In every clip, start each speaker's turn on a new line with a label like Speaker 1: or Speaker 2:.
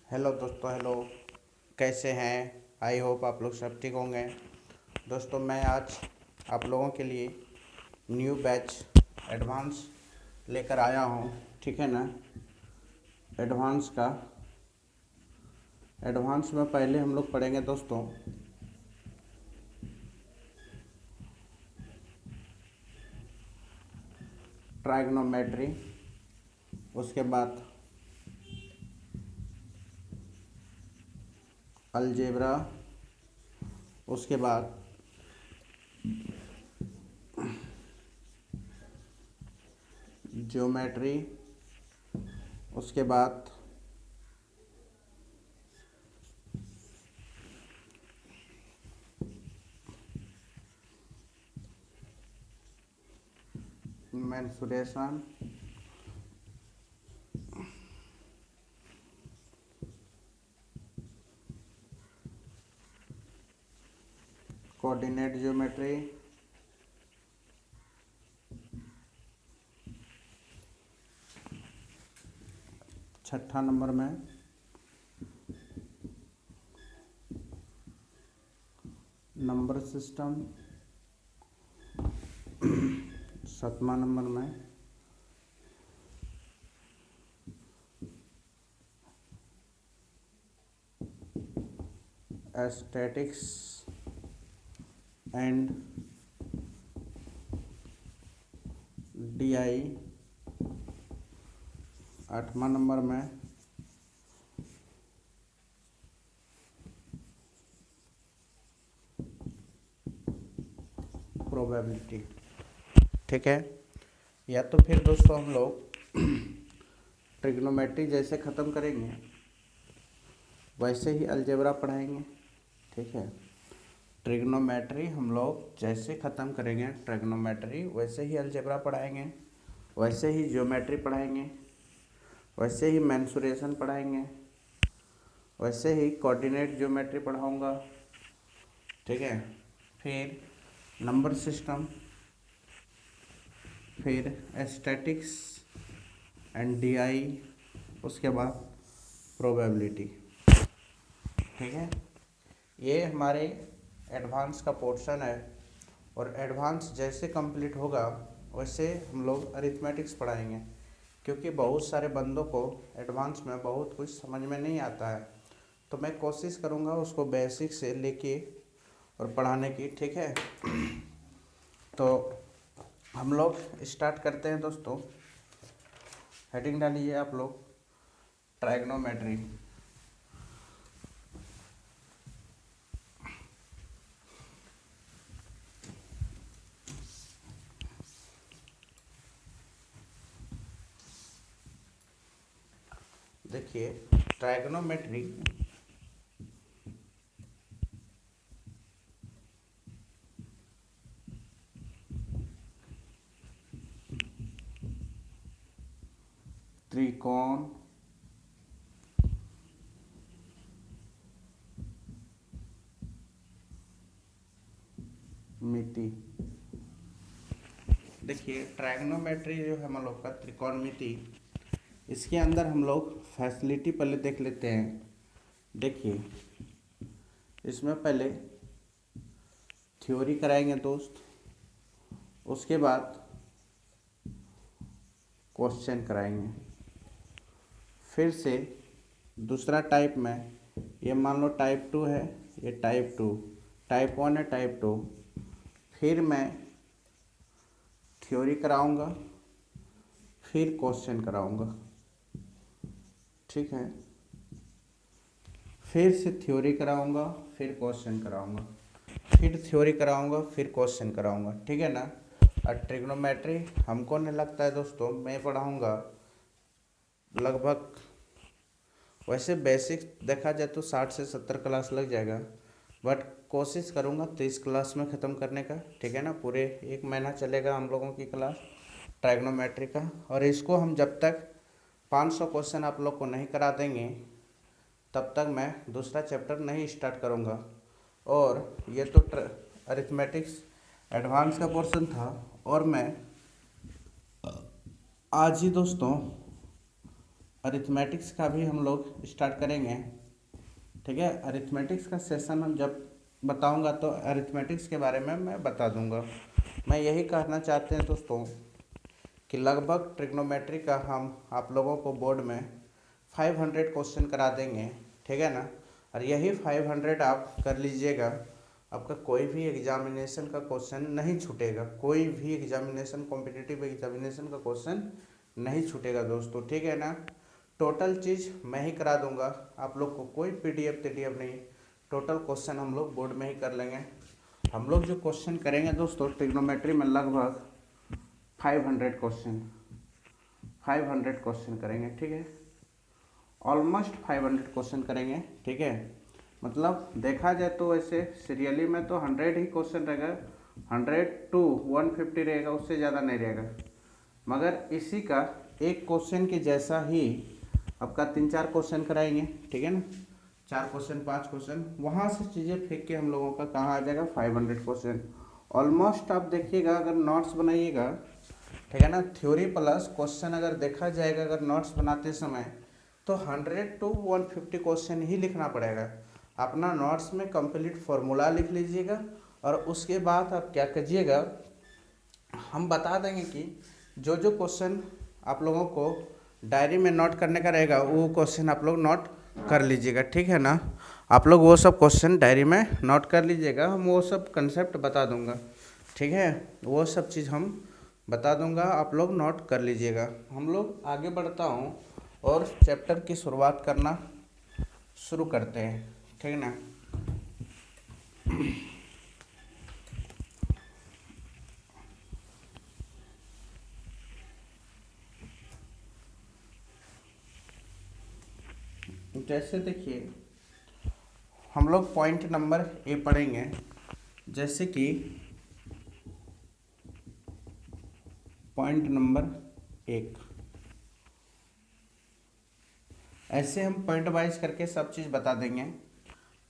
Speaker 1: Hello दोस्तों, hello. कैसे हैं? आई होप आप लोग सब ठीक होंगे। दोस्तों, मैं आज आप लोगों के लिए न्यू बैच एडवांस लेकर आया हूँ। ठीक है ना। एडवांस में पहले हम लोग पढ़ेंगे दोस्तों ट्राइग्नोमेट्री। उसके बाद अलजेब्रा। उसके बाद ज्योमेट्री। उसके बाद मेंसुरेशन। Coordinate geometry. छठा नंबर में नंबर सिस्टम। सातवां नंबर में एस्थेटिक्स एंड डीआई। आठवां नंबर में प्रोबेबिलिटी। ठीक है। या तो फिर दोस्तों हम लोग ट्रिग्नोमेट्री जैसे ख़त्म करेंगे वैसे ही अलजेब्रा पढ़ाएंगे। ठीक है। ट्रिग्नोमेट्री हम लोग जैसे ख़त्म करेंगे ट्रिग्नोमेट्री वैसे ही अलजेब्रा पढ़ाएंगे, वैसे ही ज्योमेट्री पढ़ाएंगे, वैसे ही मेंसुरेशन पढ़ाएंगे, वैसे ही कोऑर्डिनेट ज्योमेट्री पढ़ाऊँगा। ठीक है। फिर नंबर सिस्टम, फिर एस्थेटिक्स एंड डीआई, उसके बाद प्रोबेबिलिटी। ठीक है। ये हमारे एडवांस का पोर्शन है और एडवांस जैसे कंप्लीट होगा वैसे हम लोग अरिथमेटिक्स पढ़ाएंगे, क्योंकि बहुत सारे बंदों को एडवांस में बहुत कुछ समझ में नहीं आता है। तो मैं कोशिश करूँगा उसको बेसिक से लेके और पढ़ाने की। ठीक है। तो हम लोग स्टार्ट करते हैं दोस्तों। हेडिंग डालिए आप लोग, ट्राइग्नोमेट्री। देखिए, ट्राइग्नोमेट्री त्रिकोण मिति। देखिए, ट्राइग्नोमेट्री जो है हम लोग का त्रिकोणमिति, इसके अंदर हम लोग फैसिलिटी पहले देख लेते हैं। देखिए, इसमें पहले थ्योरी कराएंगे दोस्त, उसके बाद क्वेश्चन कराएंगे। फिर से दूसरा टाइप में, ये मान लो टाइप 2 है, ये टाइप 2, टाइप 1 है, टाइप 2। फिर मैं थ्योरी कराऊंगा, फिर क्वेश्चन कराऊंगा। ठीक है। फिर से थ्योरी कराऊंगा, फिर क्वेश्चन कराऊंगा, फिर थ्योरी कराऊंगा, फिर क्वेश्चन कराऊंगा। ठीक है ना। और ट्रिग्नोमेट्री हमको नहीं लगता है दोस्तों मैं पढ़ाऊंगा लगभग, वैसे बेसिक देखा जाए तो 60 से 70 क्लास लग जाएगा, बट कोशिश करूंगा 30 क्लास में ख़त्म करने का। ठीक है ना। पूरे 1 महीना चलेगा हम लोगों की क्लास ट्राइग्नोमेट्री का। और इसको हम जब तक 500 क्वेश्चन आप लोग को नहीं करा देंगे तब तक मैं दूसरा चैप्टर नहीं स्टार्ट करूँगा। और ये तो अरिथमेटिक्स एडवांस का पोर्शन था, और मैं आज ही दोस्तों अरिथमेटिक्स का भी हम लोग स्टार्ट करेंगे। ठीक है, अरिथमेटिक्स का सेशन हम जब बताऊंगा तो अरिथमेटिक्स के बारे में मैं बता दूंगा। मैं यही कहना चाहते हैं दोस्तों कि लगभग ट्रिग्नोमेट्री का हम आप लोगों को बोर्ड में 500 क्वेश्चन करा देंगे। ठीक है ना, और यही 500 आप कर लीजिएगा, आपका कोई भी एग्जामिनेशन का क्वेश्चन नहीं छूटेगा, कोई भी एग्जामिनेशन कॉम्पिटिटिव एग्जामिनेशन का क्वेश्चन नहीं छूटेगा दोस्तों। ठीक है ना, टोटल चीज़ मैं ही करा दूंगा आप लोग को, कोई पीडीएफ टीडीएफ नहीं, टोटल क्वेश्चन हम लोग बोर्ड में ही कर लेंगे। हम लोग जो क्वेश्चन करेंगे दोस्तों ट्रिग्नोमेट्री में लगभग 500 क्वेश्चन करेंगे। ठीक है, ऑलमोस्ट 500 क्वेश्चन करेंगे। ठीक है, मतलब देखा जाए तो वैसे सीरियली में तो 100 ही क्वेश्चन रहेगा, 100 to 150 रहेगा, उससे ज़्यादा नहीं रहेगा। मगर इसी का एक क्वेश्चन के जैसा ही आपका 3-4 क्वेश्चन कराएंगे। ठीक है ना, 4 क्वेश्चन 5 क्वेश्चन, वहाँ से चीज़ें फेंक के हम लोगों का कहाँ आ जाएगा 500 क्वेश्चन। ऑलमोस्ट आप देखिएगा, अगर नोट्स बनाइएगा, ठीक है ना, थ्योरी प्लस क्वेश्चन अगर देखा जाएगा, अगर नोट्स बनाते समय तो 100 to 150 क्वेश्चन ही लिखना पड़ेगा। अपना नोट्स में कंप्लीट फार्मूला लिख लीजिएगा और उसके बाद आप क्या कीजिएगा, हम बता देंगे कि जो जो क्वेश्चन आप लोगों को डायरी में नोट करने का रहेगा वो क्वेश्चन आप लोग नोट कर लीजिएगा। ठीक है ना, आप लोग वो सब क्वेश्चन डायरी में नोट कर लीजिएगा, हम वो सब कंसेप्ट बता दूंगा। ठीक है, वो सब चीज़ हम बता दूंगा, आप लोग नोट कर लीजिएगा। हम लोग आगे बढ़ता हूँ और चैप्टर की शुरुआत करना शुरू करते हैं। ठीक है ना, जैसे देखिए हम लोग पॉइंट नंबर ए पढ़ेंगे। जैसे कि पॉइंट नंबर 1, ऐसे हम पॉइंट वाइज करके सब चीज़ बता देंगे।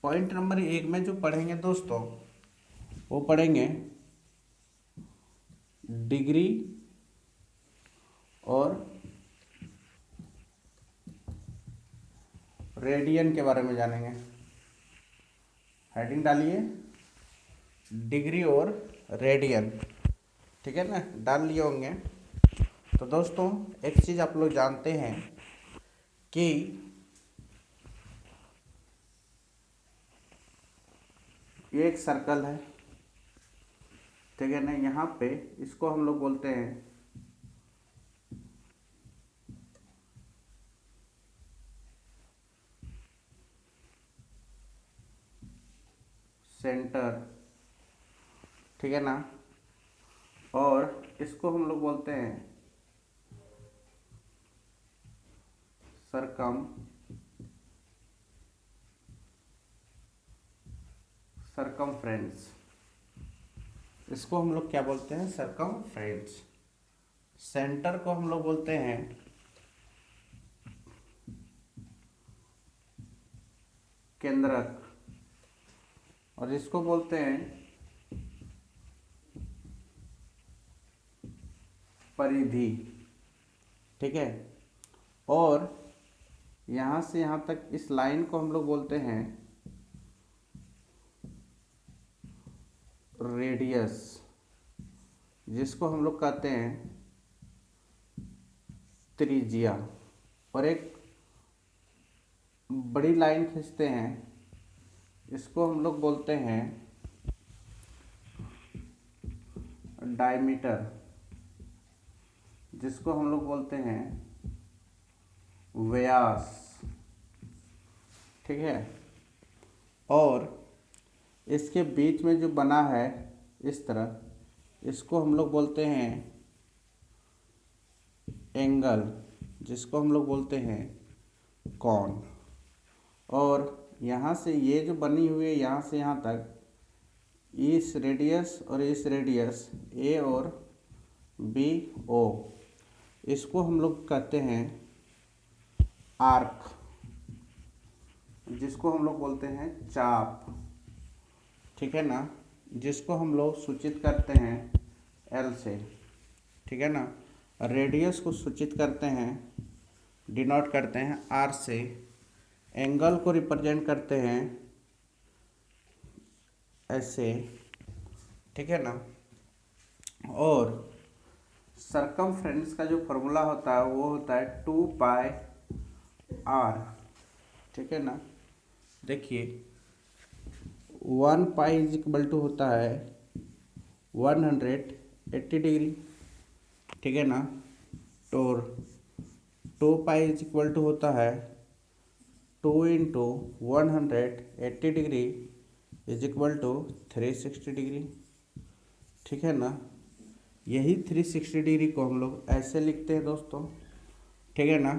Speaker 1: पॉइंट नंबर 1 में जो पढ़ेंगे दोस्तों वो पढ़ेंगे डिग्री और रेडियन के बारे में जानेंगे। हेडिंग डालिए डिग्री और रेडियन। ठीक है ना, डाल लिए होंगे। तो दोस्तों एक चीज़ आप लोग जानते हैं कि ये एक सर्कल है। ठीक है ना, यहाँ पे इसको हम लोग बोलते हैं सेंटर। ठीक है ना, और इसको हम लोग बोलते हैं सरकमफ्रेंस। इसको हम लोग क्या बोलते हैं, सरकमफ्रेंस। सेंटर को हम लोग बोलते हैं केंद्रक, और इसको बोलते हैं परिधि। ठीक है, और यहाँ से यहाँ तक इस लाइन को हम लोग बोलते हैं रेडियस, जिसको हम लोग कहते हैं त्रिज्या। और एक बड़ी लाइन खींचते हैं, इसको हम लोग बोलते हैं डायमीटर, जिसको हम लोग बोलते हैं व्यास। ठीक है, और इसके बीच में जो बना है इस तरह, इसको हम लोग बोलते हैं एंगल, जिसको हम लोग बोलते हैं कॉन। और यहाँ से ये जो बनी हुई है यहाँ से यहाँ तक, इस रेडियस और इस रेडियस ए और बी ओ, इसको हम लोग कहते हैं आर्क, जिसको हम लोग बोलते हैं चाप। ठीक है ना, जिसको हम लोग सूचित करते हैं एल से। ठीक है ना, रेडियस को सूचित करते हैं डिनोट करते हैं आर से, एंगल को रिप्रेजेंट करते हैं ऐसे, ठीक है ना। और सरकमफ्रेंस का जो फॉर्मूला होता है वो होता है 2πr, ठीक है ना। देखिए 1π इज इक्वल टू होता है 180 डिग्री, ठीक है ना। और 2π इज इक्वल टू होता है 2 into 180 degree is equal to 360 degree, ठीक है ना। यही 360 डिग्री को हम लोग ऐसे लिखते हैं दोस्तों, ठीक है ना।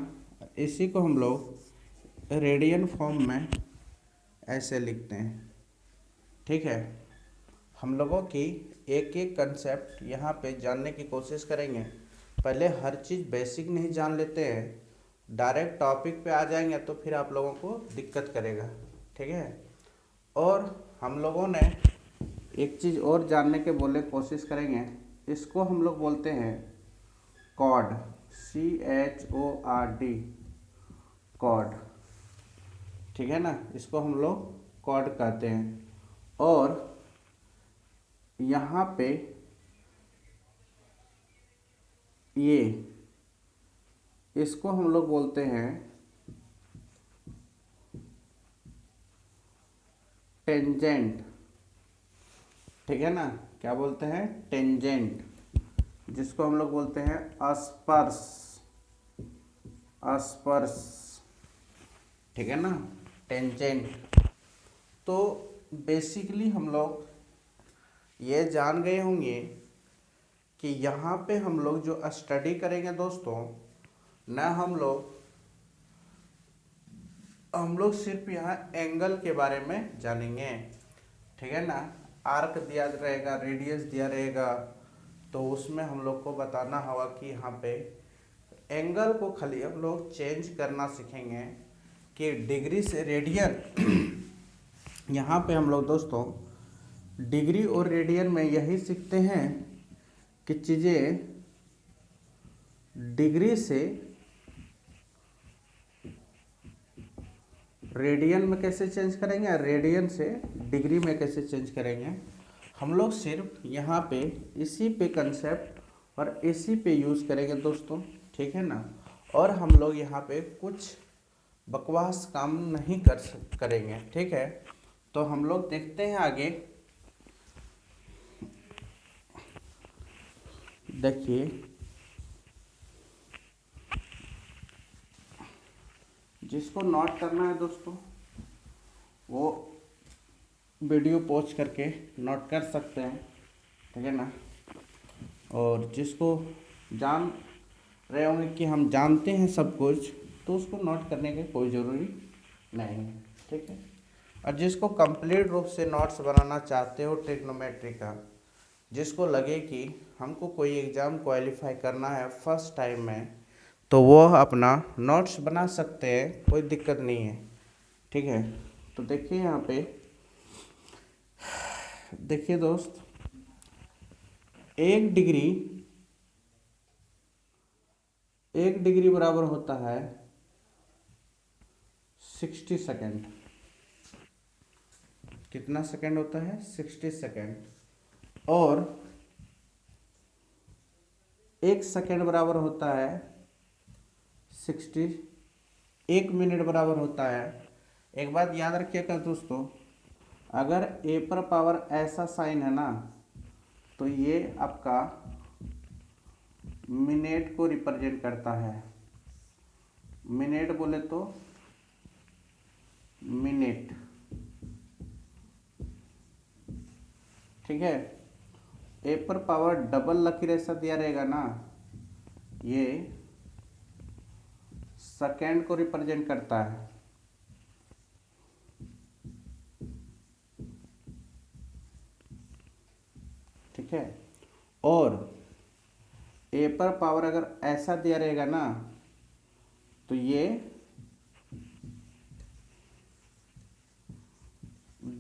Speaker 1: इसी को हम लोग रेडियन फॉर्म में ऐसे लिखते हैं, ठीक है। हम लोगों की एक एक कंसेप्ट यहाँ पे जानने की कोशिश करेंगे। पहले हर चीज़ बेसिक नहीं जान लेते हैं, डायरेक्ट टॉपिक पे आ जाएंगे तो फिर आप लोगों को दिक्कत करेगा, ठीक है। और हम लोगों ने एक चीज़ और जानने के बोले कोशिश करेंगे, इसको हम लोग बोलते हैं कॉर्ड, CHORD, कॉर्ड, ठीक है ना। इसको हम लोग कॉर्ड कहते हैं। और यहाँ पे ये इसको हम लोग बोलते हैं टेंजेंट, ठीक है ना। क्या बोलते हैं? टेंजेंट, जिसको हम लोग बोलते हैं अस्पर्श, अस्पर्श, ठीक है ना, टेंजेंट। तो बेसिकली हम लोग ये जान गए होंगे कि यहाँ पे हम लोग जो स्टडी करेंगे दोस्तों, ना हम लोग सिर्फ यहाँ एंगल के बारे में जानेंगे, ठीक है ना। आर्क दिया रहेगा, रेडियस दिया रहेगा, तो उसमें हम लोग को बताना होगा कि यहाँ पे एंगल को खाली हम लोग चेंज करना सीखेंगे कि डिग्री से रेडियन। यहाँ पे हम लोग दोस्तों डिग्री और रेडियन में यही सीखते हैं कि चीज़ें डिग्री से रेडियन में कैसे चेंज करेंगे, रेडियन से डिग्री में कैसे चेंज करेंगे। हम लोग सिर्फ यहाँ पे इसी पे कंसेप्ट और इसी पे यूज़ करेंगे दोस्तों, ठीक है ना। और हम लोग यहाँ पे कुछ बकवास काम नहीं करेंगे, ठीक है। तो हम लोग देखते हैं आगे। देखिए जिसको नोट करना है दोस्तों वो वीडियो पॉज करके नोट कर सकते हैं, ठीक है ना। और जिसको जान रहे होंगे कि हम जानते हैं सब कुछ, तो उसको नोट करने की कोई ज़रूरी नहीं है, ठीक है। और जिसको कंप्लीट रूप से नोट्स बनाना चाहते हो ट्रिग्नोमेट्री का, जिसको लगे कि हमको कोई एग्ज़ाम क्वालिफाई करना है फर्स्ट टाइम में, तो वो अपना नोट्स बना सकते हैं, कोई दिक्कत नहीं है, ठीक है। तो देखिए यहाँ पे, देखिए दोस्त, एक डिग्री बराबर होता है 60 सेकेंड। कितना सेकेंड होता है? 60 सेकेंड। और एक सेकेंड बराबर होता है 60, एक मिनट बराबर होता है। एक बात याद रखिएगा दोस्तों, अगर ए पर पावर ऐसा साइन है ना, तो ये आपका मिनट को रिप्रेजेंट करता है। मिनट बोले तो मिनट, ठीक है। ए पर पावर डबल लकीर ऐसा दिया रहेगा ना, ये सेकेंड को रिप्रेजेंट करता है, ठीक है। और ए पर पावर अगर ऐसा दिया रहेगा ना, तो ये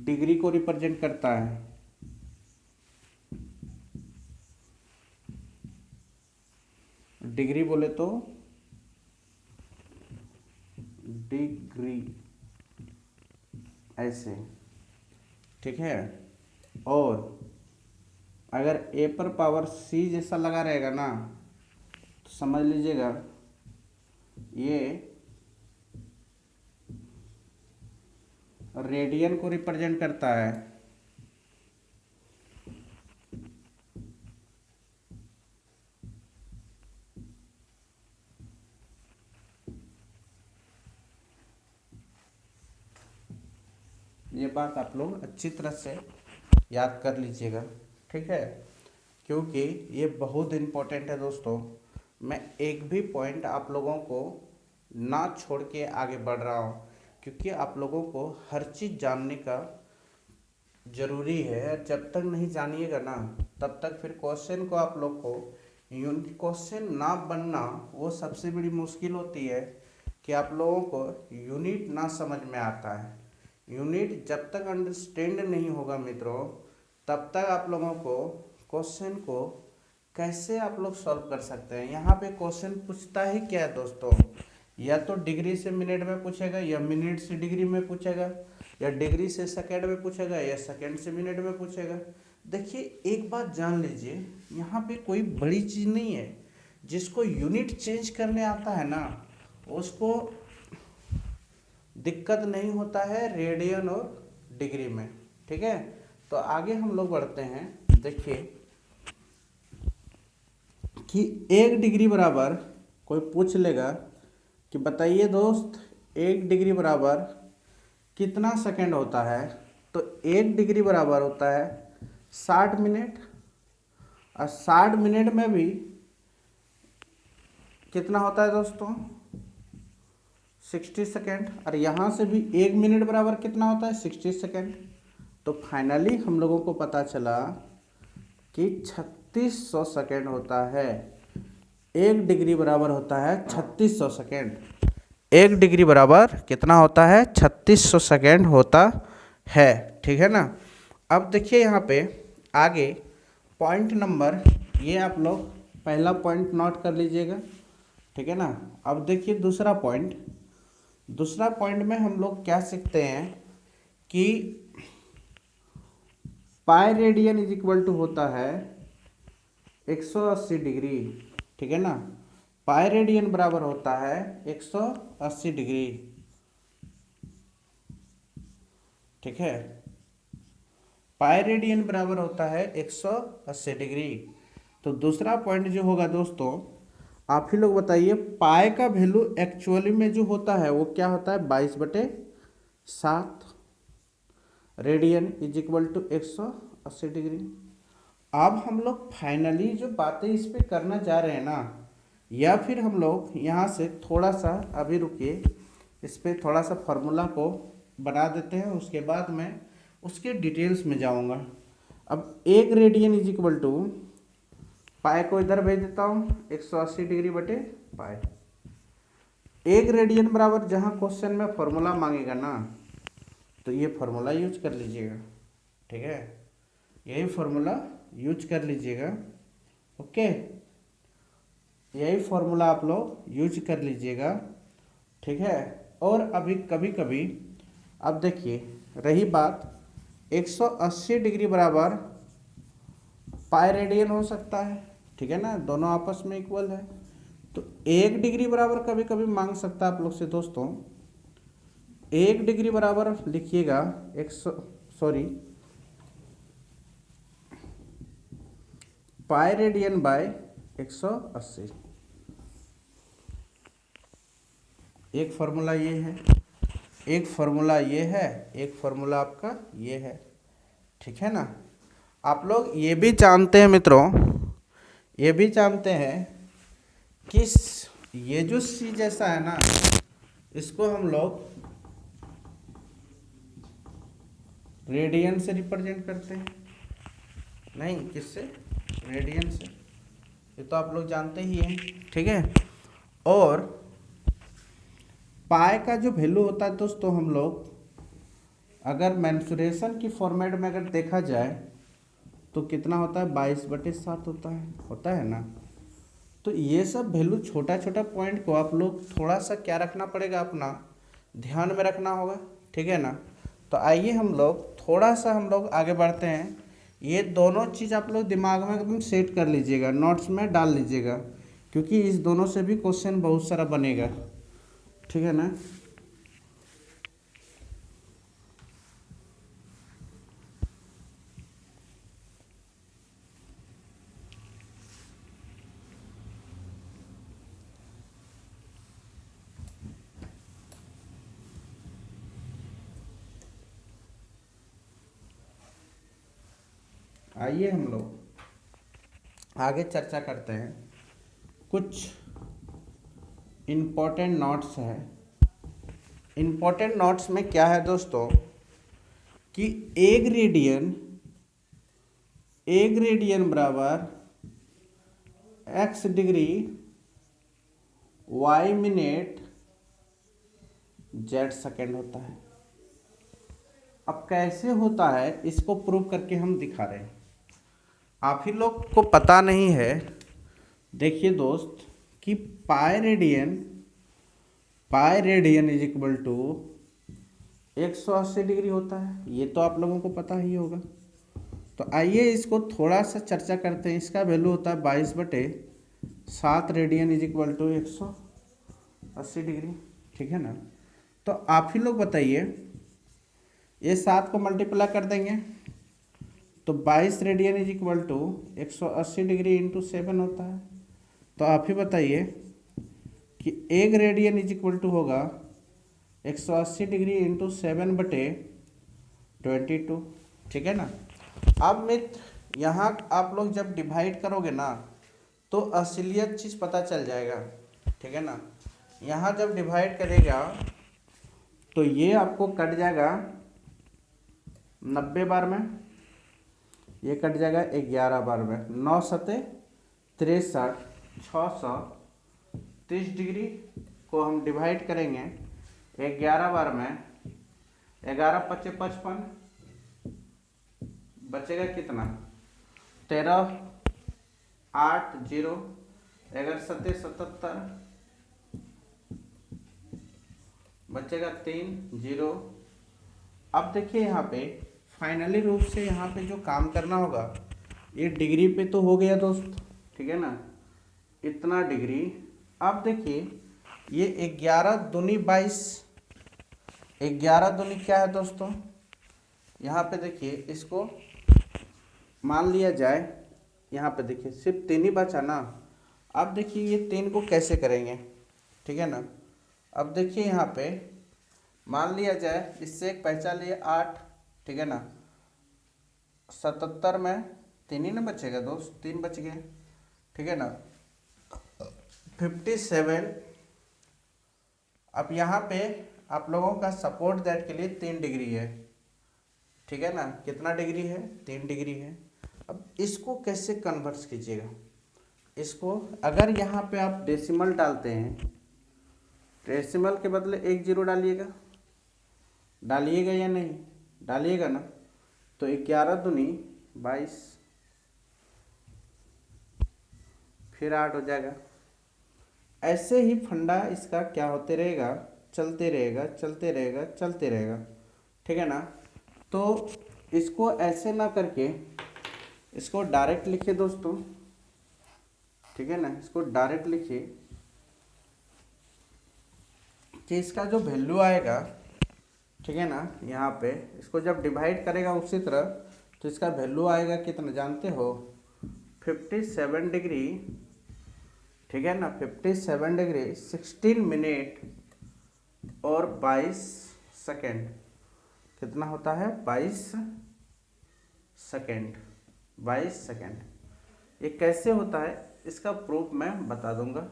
Speaker 1: डिग्री को रिप्रेजेंट करता है। डिग्री बोले तो डिग्री ऐसे, ठीक है। और अगर a पर पावर c जैसा लगा रहेगा ना तो समझ लीजिएगा ये रेडियन को रिप्रेजेंट करता है। ये बात आप लोग अच्छी तरह से याद कर लीजिएगा, ठीक है, क्योंकि ये बहुत इम्पोर्टेंट है दोस्तों। मैं एक भी पॉइंट आप लोगों को ना छोड़ के आगे बढ़ रहा हूँ, क्योंकि आप लोगों को हर चीज़ जानने का ज़रूरी है। जब तक नहीं जानिएगा ना तब तक फिर क्वेश्चन को आप लोग को क्वेश्चन ना बनना वो सबसे बड़ी मुश्किल होती है कि आप लोगों को यूनिट ना समझ में आता है। यूनिट जब तक अंडरस्टैंड नहीं होगा मित्रों तब तक आप लोगों को क्वेश्चन को कैसे आप लोग सॉल्व कर सकते हैं। यहाँ पे क्वेश्चन पूछता ही क्या है दोस्तों, या तो डिग्री से मिनट में पूछेगा, या मिनट से डिग्री में पूछेगा, या डिग्री से सेकंड में पूछेगा, या सेकंड से मिनट में पूछेगा। देखिए एक बात जान लीजिए, यहाँ पे कोई बड़ी चीज़ नहीं है। जिसको यूनिट चेंज करने आता है ना उसको दिक्कत नहीं होता है रेडियन और डिग्री में, ठीक है। तो आगे हम लोग बढ़ते हैं। देखिए कि 1 डिग्री बराबर, कोई पूछ लेगा कि बताइए दोस्त 1 डिग्री बराबर कितना सेकंड होता है, तो 1 डिग्री बराबर होता है 60 मिनट। और 60 मिनट में भी कितना होता है दोस्तों 60 सेकेंड। और यहाँ से भी 1 मिनट बराबर कितना होता है 60 सेकेंड। तो फाइनली हम लोगों को पता चला कि 3600 सेकेंड होता है। 1 डिग्री बराबर होता है 3600 सेकेंड। 1 डिग्री बराबर कितना होता है 3600 सेकेंड होता है, ठीक है ना। अब देखिए यहाँ पे आगे पॉइंट नंबर, ये आप लोग पहला पॉइंट नोट कर लीजिएगा, ठीक है ना। अब देखिए दूसरा पॉइंट। दूसरा पॉइंट में हम लोग क्या सीखते हैं कि pi radian is equal to होता है 180 डिग्री, ठीक है ना। पाई रेडियन बराबर होता है 180 डिग्री, ठीक है। पाई रेडियन बराबर होता है 180 डिग्री। तो दूसरा पॉइंट जो होगा दोस्तों, आप ही लोग बताइए पाई का वैल्यू एक्चुअली में जो होता है वो क्या होता है 22/7 radian is equal to 180 degree. अब हम लोग फाइनली जो बातें इस पे करना जा रहे हैं ना, या फिर हम लोग यहाँ से थोड़ा सा अभी रुकिए, इस पे थोड़ा सा फार्मूला को बना देते हैं, उसके बाद मैं उसके डिटेल्स में जाऊँगा। अब 1 रेडियन इज इक्वल टू पाई को इधर भेज देता हूँ 180 डिग्री बटे पाई। 1 रेडियन बराबर जहाँ क्वेश्चन में फॉर्मूला मांगेगा ना तो ये फॉर्मूला यूज कर लीजिएगा, ठीक है। यही फॉर्मूला यूज कर लीजिएगा, ओके। यही फॉर्मूला आप लोग यूज कर लीजिएगा, ठीक है। और अभी कभी कभी अब देखिए रही बात 180 डिग्री बराबर पाई रेडियन हो सकता है, ठीक है ना, दोनों आपस में इक्वल है। तो 1 डिग्री बराबर कभी कभी मांग सकता है आप लोग से दोस्तों। 1 डिग्री बराबर लिखिएगा पाई रेडियन बाय 180। एक फार्मूला ये है, एक फार्मूला ये है, एक फार्मूला आपका ये है, ठीक है ना। आप लोग ये भी जानते हैं मित्रों, ये भी जानते हैं कि ये जो सी जैसा है ना इसको हम लोग रेडियन से रिप्रेजेंट करते हैं, नहीं किससे, रेडियन से। ये तो आप लोग जानते ही हैं, ठीक है। और पाई का जो वैल्यू होता है दोस्तों, हम लोग अगर मेंसुरेशन की फॉर्मेट में अगर देखा जाए तो कितना होता है 22/7 होता है ना। तो ये सब वैल्यू छोटा छोटा पॉइंट को आप लोग थोड़ा सा क्या रखना पड़ेगा अपना ध्यान में रखना होगा, ठीक है ना। तो आइए हम लोग थोड़ा सा हम लोग आगे बढ़ते हैं। ये दोनों चीज़ आप लोग दिमाग में एकदम सेट कर लीजिएगा, नोट्स में डाल लीजिएगा, क्योंकि इस दोनों से भी क्वेश्चन बहुत सारा बनेगा, ठीक है ना। आइए हम लोग आगे चर्चा करते हैं। कुछ इम्पोर्टेंट नोट्स है। इम्पोर्टेंट नोट्स में क्या है दोस्तों कि एक रेडियन बराबर x degree, y minute, z second होता है। अब कैसे होता है इसको प्रूव करके हम दिखा रहे हैं। आप ही लोग को पता नहीं है, देखिए दोस्त कि pi radian is equal to 180 degree होता है। ये तो आप लोगों को पता ही होगा। तो आइए इसको थोड़ा सा चर्चा करते हैं। इसका वैल्यू होता है 22/7 radian is equal to 180 degree, ठीक है ना। तो आप ही लोग बताइए, ये 7 को मल्टीप्लाई कर देंगे तो 22 radian is equal to 180 degree into 7 होता है। तो आप ही बताइए कि 1 रेडियन इज इक्वल टू होगा 180 डिग्री इंटू 7/22, ठीक है ना। अब मित्र यहाँ आप लोग जब डिवाइड करोगे ना तो असलियत चीज़ पता चल जाएगा, ठीक है ना। यहाँ जब डिवाइड करेगा तो ये आपको कट जाएगा 90 बार में, ये कट जाएगा 11 बार में। 9 सते 63, 630 डिग्री को हम डिवाइड करेंगे 11 बार में। 11 पच्चे 55, बचेगा कितना 13, 8 0, 11 सत्ते 77, बचेगा 3 0। अब देखिए यहाँ पे फाइनली रूप से यहाँ पे जो काम करना होगा, ये डिग्री पे तो हो गया दोस्त, ठीक है ना, इतना डिग्री। अब देखिए ये 11 दूनी 22, 11 दूनी क्या है दोस्तों, यहाँ पे देखिए इसको मान लिया जाए, यहाँ पे देखिए सिर्फ 3 ही बचा ना। अब देखिए ये 3 को कैसे करेंगे, ठीक है ना। अब देखिए यहाँ पे मान लिया जाए, इससे एक पहचान लिए 8, ठीक है ना। 77 में 3 ही ना बचेगा दोस्त, 3 बच गए, ठीक है ना। 57। अब यहाँ पे आप लोगों का सपोर्ट दैट के लिए 3 डिग्री है, ठीक है ना। कितना डिग्री है 3 डिग्री है। अब इसको कैसे कन्वर्ट कीजिएगा, इसको अगर यहाँ पे आप डेसिमल डालते हैं, डेसिमल के बदले 1 0 डालिएगा या नहीं डालिएगा ना। तो 11 दूनी 22, फिर 8 हो जाएगा। ऐसे ही फंडा इसका क्या होते रहेगा, चलते रहेगा चलते रहेगा चलते रहेगा, ठीक है ना। तो इसको ऐसे ना करके इसको डायरेक्ट लिखिए दोस्तों, ठीक है ना। इसको डायरेक्ट लिखिए कि इसका जो वैल्यू आएगा, ठीक है ना, यहाँ पे इसको जब डिवाइड करेगा उसी तरह तो इसका वैल्यू आएगा कितना जानते हो, 57 डिग्री, ठीक है ना। 57 डिग्री 16 मिनट और 22 सेकेंड। कितना होता है 22 सेकेंड, 22 सेकेंड। ये कैसे होता है इसका प्रूफ मैं बता दूंगा,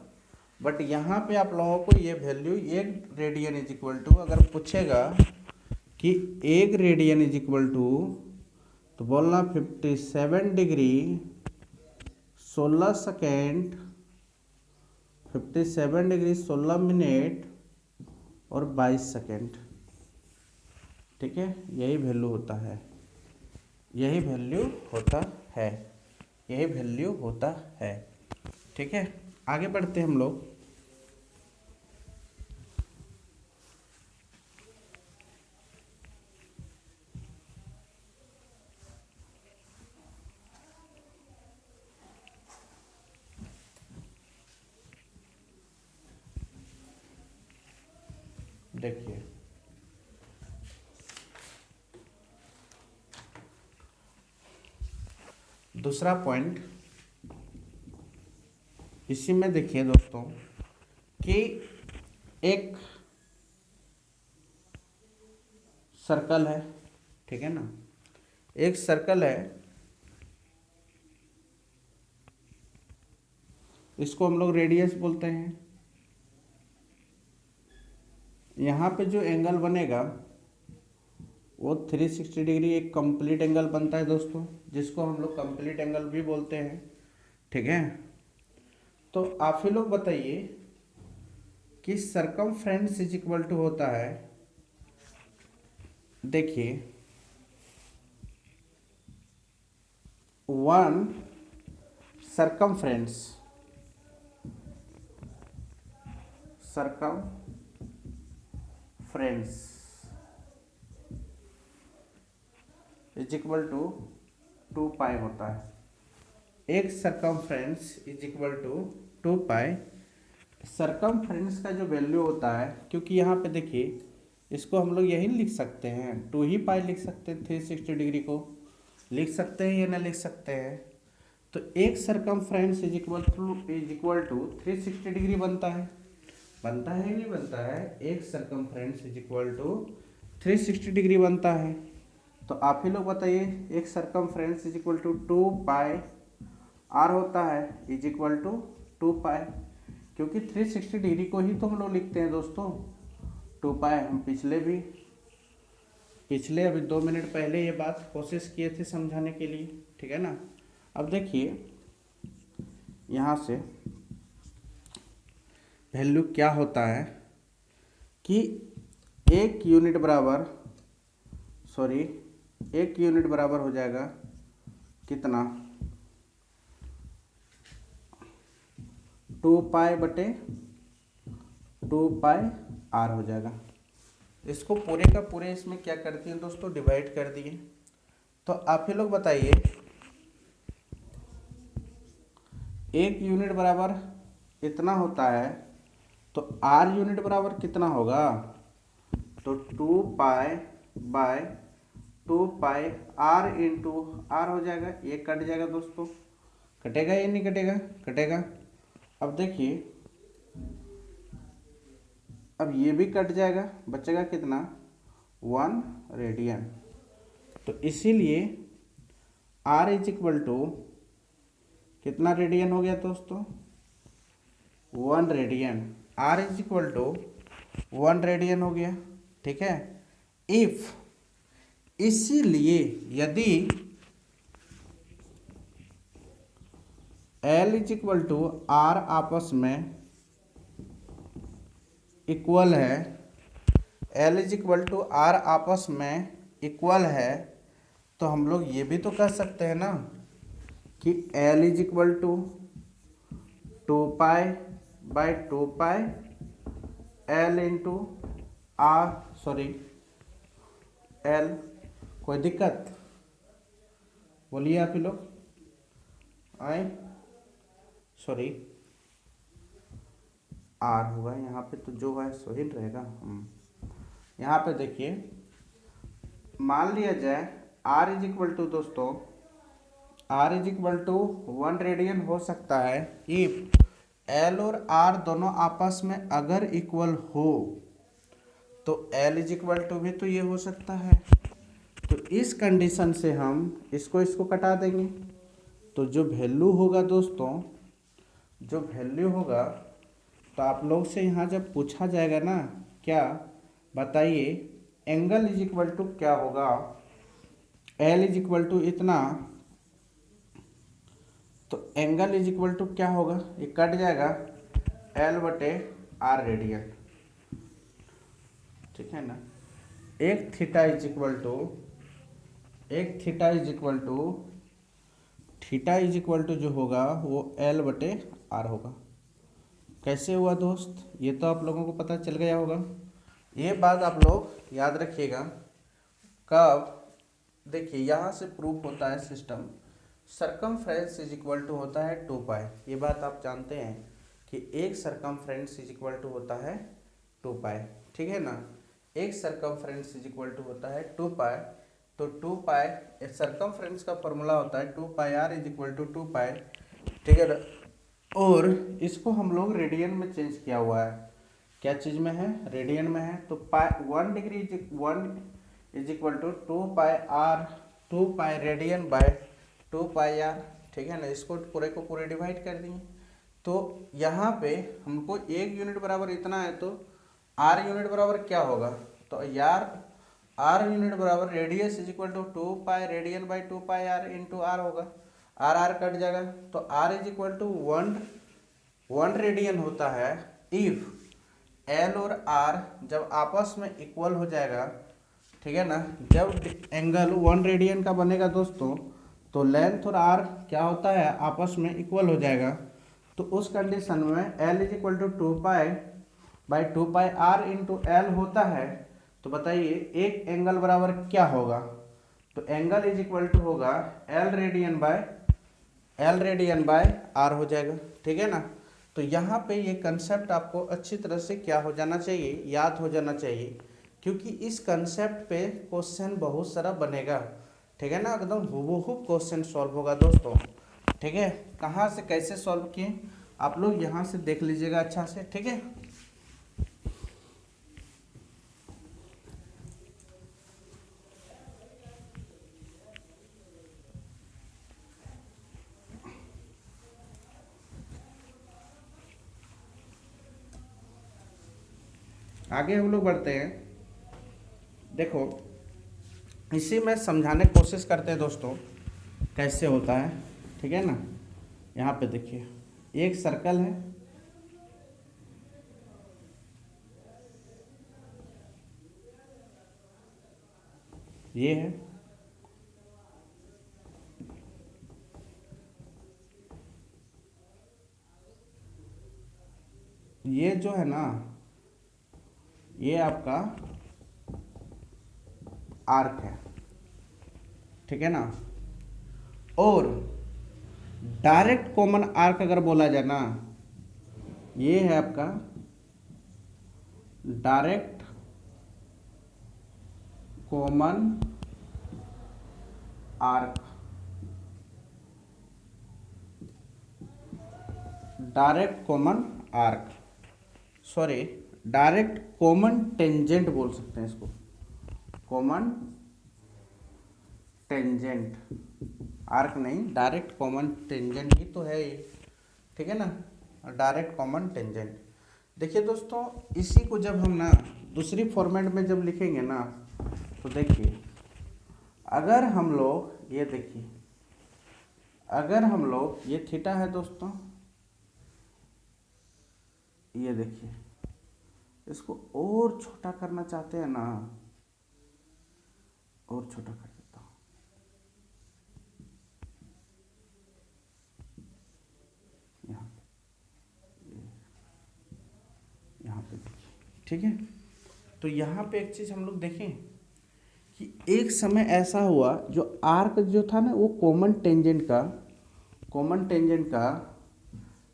Speaker 1: बट यहाँ पे आप लोगों को ये value 1 radian is equal to अगर पूछेगा कि 1 रेडियन इज इक्वल टू, तो बोलना 57 डिग्री 16 सेकेंड, 57 डिग्री 16 मिनट और 22 सेकेंड, ठीक है। यही वैल्यू होता है, यही वैल्यू होता है, यही वैल्यू होता है, ठीक है। आगे बढ़ते हैं हम लोग। देखिए दूसरा पॉइंट इसी में देखिए दोस्तों कि एक सर्कल है, ठीक है ना, एक सर्कल है, इसको हम लोग रेडियस बोलते हैं। यहाँ पे जो एंगल बनेगा वो 360 डिग्री एक कंप्लीट एंगल बनता है दोस्तों, जिसको हम लोग कंप्लीट एंगल भी बोलते हैं, ठीक है। तो आप ही लोग बताइए कि सरकमफ्रेंस इज इक्वल टू होता है, देखिए 1 circumference is equal to 2 pi होता है। एक circumference is equal to 2 pi. Circumference का जो वैल्यू होता है, क्योंकि यहाँ पे देखिए इसको हम लोग यही लिख सकते हैं, 2 ही पाई लिख सकते हैं, 360 डिग्री को लिख सकते हैं या ना लिख सकते हैं। तो एक circumference is equal to 360 degree बनता है, बनता है नहीं बनता है, एक circumference is equal to 360 degree बनता है। तो आप ही लोग बताइए, एक circumference is equal to 2 pi r होता है इज इक्वल टू 2 पाई, क्योंकि 360 डिग्री को ही तो हम लोग लिखते हैं दोस्तों 2 पाई। हम पिछले अभी 2 मिनट पहले ये बात कोशिश किए थे समझाने के लिए, ठीक है ना। अब देखिए यहाँ से वैल्यू क्या होता है कि एक यूनिट बराबर हो जाएगा कितना, 2 पाई बटे 2 पाई आर हो जाएगा। इसको पूरे का पूरे इसमें क्या करती हैं दोस्तों, डिवाइड कर दिए। तो आप ही लोग बताइए, एक यूनिट बराबर इतना होता है तो आर यूनिट बराबर कितना होगा, तो 2 pi by 2 pi r into r हो जाएगा। ये कट जाएगा दोस्तों, कटेगा या नहीं कटेगा, कटेगा। अब देखिए, अब ये भी कट जाएगा, बचेगा कितना, 1 रेडियन। तो इसीलिए आर इज इक्वल टू कितना रेडियन हो गया दोस्तों, 1 radian. R is equal to 1 radian हो गया, ठीक है। इफ, इसीलिए यदि l is equal to r आपस में इक्वल है, l is equal to r आपस में इक्वल है, तो हम लोग ये भी तो कह सकते हैं ना कि l is equal to 2 pi by 2 pi l into r, sorry l. कोई दिक्कत बोलिए आप ही लोग, आए, सॉरी आर होगा यहाँ पे, तो जो है सो ही रहेगा। यहाँ पे देखिए, मान लिया जाए आर इज इक्वल टू दोस्तों, r is equal to 1 radian हो सकता है इफ एल और आर दोनों आपस में अगर इक्वल हो, तो एल इज इक्वल टू भी तो ये हो सकता है। तो इस कंडीशन से हम इसको कटा देंगे, तो जो वैल्यू होगा दोस्तों, जो वैल्यू होगा, तो आप लोग से यहाँ जब पूछा जाएगा ना, क्या बताइए, एंगल इज इक्वल टू क्या होगा, एल इज इक्वल टू इतना, तो एंगल इज इक्वल टू क्या होगा, ये कट जाएगा एल बटे आर रेडियन, ठीक है ना। एक theta is equal to theta is equal to जो होगा वो एल बटे आर होगा। कैसे हुआ दोस्त, ये तो आप लोगों को पता चल गया होगा। ये बात आप लोग याद रखिएगा। कब, देखिए यहाँ से प्रूफ होता है system, circumference is equal to होता है 2 पाई। ये बात आप जानते हैं कि एक सरकमफ्रेंस इज इक्वल टू होता है 2 पाई। ठीक है ना। एक सरकमफ्रेंस इज इक्वल टू होता है 2 पाई, तो 2 पाई सरकमफ्रेंस का फॉर्मूला होता है 2 pi are is equal to 2 पाई, ठीक है ना। और इसको हम लोग रेडियन में चेंज किया हुआ है, क्या चीज़ में है, रेडियन में है। तो pi 1 degree 1 is equal to 2 pi r, 2 pi radian by 2 pi r, ठीक है ना। इसको पूरे को पूरे डिवाइड कर दिए, तो यहाँ पे हमको एक यूनिट बराबर इतना है, तो आर यूनिट बराबर क्या होगा, तो यार आर यूनिट बराबर radius is equal to 2 pi radian by 2 pi r into r होगा, आर आर कट जाएगा, तो r is equal to 1 radian होता है इफ एल और आर जब आपस में इक्वल हो जाएगा, ठीक है ना। जब एंगल 1 रेडियन का बनेगा दोस्तों, तो लेंथ और आर क्या होता है, आपस में इक्वल हो जाएगा, तो उस कंडीशन में l is equal to 2 pi by 2 pi r into l होता है। तो बताइए एक एंगल बराबर क्या होगा, तो एंगल इज इक्वल टू होगा एल रेडियन बाय आर हो जाएगा, ठीक है ना। तो यहाँ पे ये कंसेप्ट आपको अच्छी तरह से क्या हो जाना चाहिए, याद हो जाना चाहिए, क्योंकि इस कंसेप्ट पे क्वेश्चन बहुत सारा बनेगा, ठीक है ना। एकदम हूबहू क्वेश्चन सॉल्व होगा दोस्तों, ठीक है। कहाँ से कैसे सॉल्व किए आप लोग यहाँ से देख लीजिएगा अच्छा से, ठीक है। आगे हम लोग बढ़ते हैं। देखो इसी में समझाने की कोशिश करते हैं दोस्तों कैसे होता है, ठीक है ना। यहाँ पे देखिए एक सर्कल है, ये है, ये जो है ना ये आपका आर्क है, ठीक है ना। और डायरेक्ट कॉमन आर्क अगर बोला जाए ना, ये है आपका direct common arc, direct common arc, sorry direct common tangent बोल सकते हैं इसको, कॉमन टेंजेंट, आर्क नहीं, डायरेक्ट कॉमन टेंजेंट ही तो है ये, ठीक है ना, डायरेक्ट कॉमन टेंजेंट। देखिए दोस्तों इसी को जब हम ना दूसरी फॉर्मेट में जब लिखेंगे ना, तो देखिए अगर हम लोग ये देखिए, अगर हम लोग ये थीटा है दोस्तों, ये देखिए इसको और छोटा करना चाहते हैं ना, और छोटा कर देता हूँ, यहाँ पे देखिए, ठीक है। तो यहाँ पे एक चीज़ हम लोग देखें कि एक समय ऐसा हुआ जो आर्क जो था ना वो कॉमन टेंजेंट का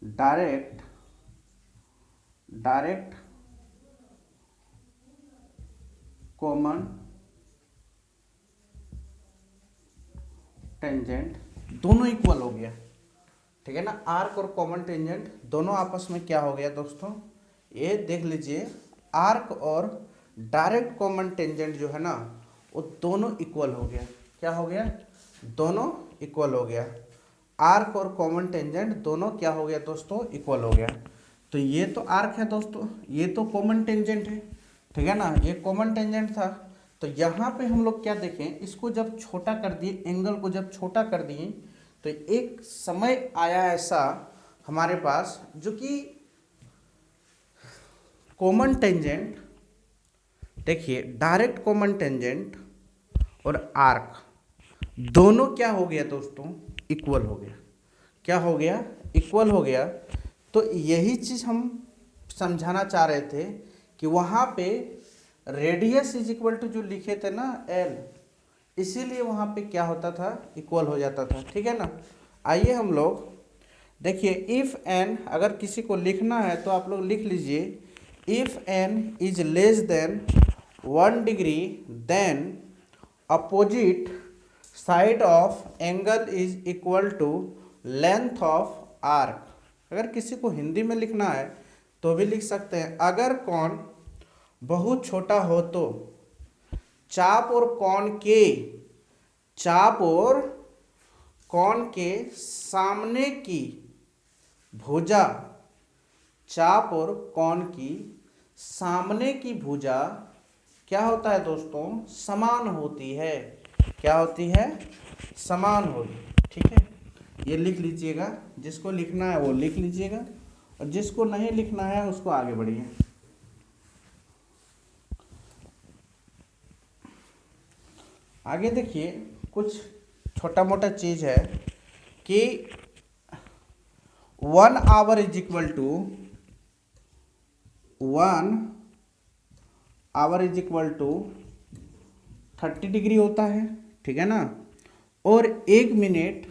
Speaker 1: डायरेक्ट कॉमन टेंजेंट दोनों इक्वल हो गया, ठीक है ना। आर्क और कॉमन टेंजेंट दोनों आपस में क्या हो गया दोस्तों, ये देख लीजिए आर्क और डायरेक्ट कॉमन टेंजेंट जो है ना वो दोनों इक्वल हो गया, क्या हो गया, दोनों इक्वल हो गया। आर्क और कॉमन टेंजेंट दोनों क्या हो गया दोस्तों, इक्वल हो गया। तो ये तो आर्क है दोस्तों, ये तो कॉमन टेंजेंट है, ठीक है ना, ये कॉमन टेंजेंट था। तो यहाँ पे हम लोग क्या देखें, इसको जब छोटा कर दिए, एंगल को जब छोटा कर दिए, तो एक समय आया ऐसा हमारे पास जो कि कॉमन टेंजेंट, देखिए डायरेक्ट कॉमन टेंजेंट और आर्क दोनों क्या हो गया दोस्तों, इक्वल हो गया, क्या हो गया, इक्वल हो गया। तो यही चीज़ हम समझाना चाह रहे थे कि वहाँ पे रेडियस इज इक्वल टू जो लिखे थे ना एल, इसीलिए वहाँ पे क्या होता था, इक्वल हो जाता था, ठीक है ना। आइए हम लोग देखिए इफ़ एन, अगर किसी को लिखना है तो आप लोग लिख लीजिए if n is less than 1 degree then opposite side of angle is equal to length of arc. अगर किसी को हिंदी में लिखना है तो भी लिख सकते हैं। अगर कोण बहुत छोटा हो तो चाप और कोण के सामने की भुजा, चाप और कोण की सामने की भुजा क्या होता है दोस्तों, समान होती है। क्या होती है, समान होगी। ठीक है, ये लिख लीजिएगा, जिसको लिखना है वो लिख लीजिएगा और जिसको नहीं लिखना है उसको आगे बढ़िए। आगे देखिए, कुछ छोटा मोटा चीज है कि 1 hour is equal to 30 degree होता है। ठीक है ना, और 1 minute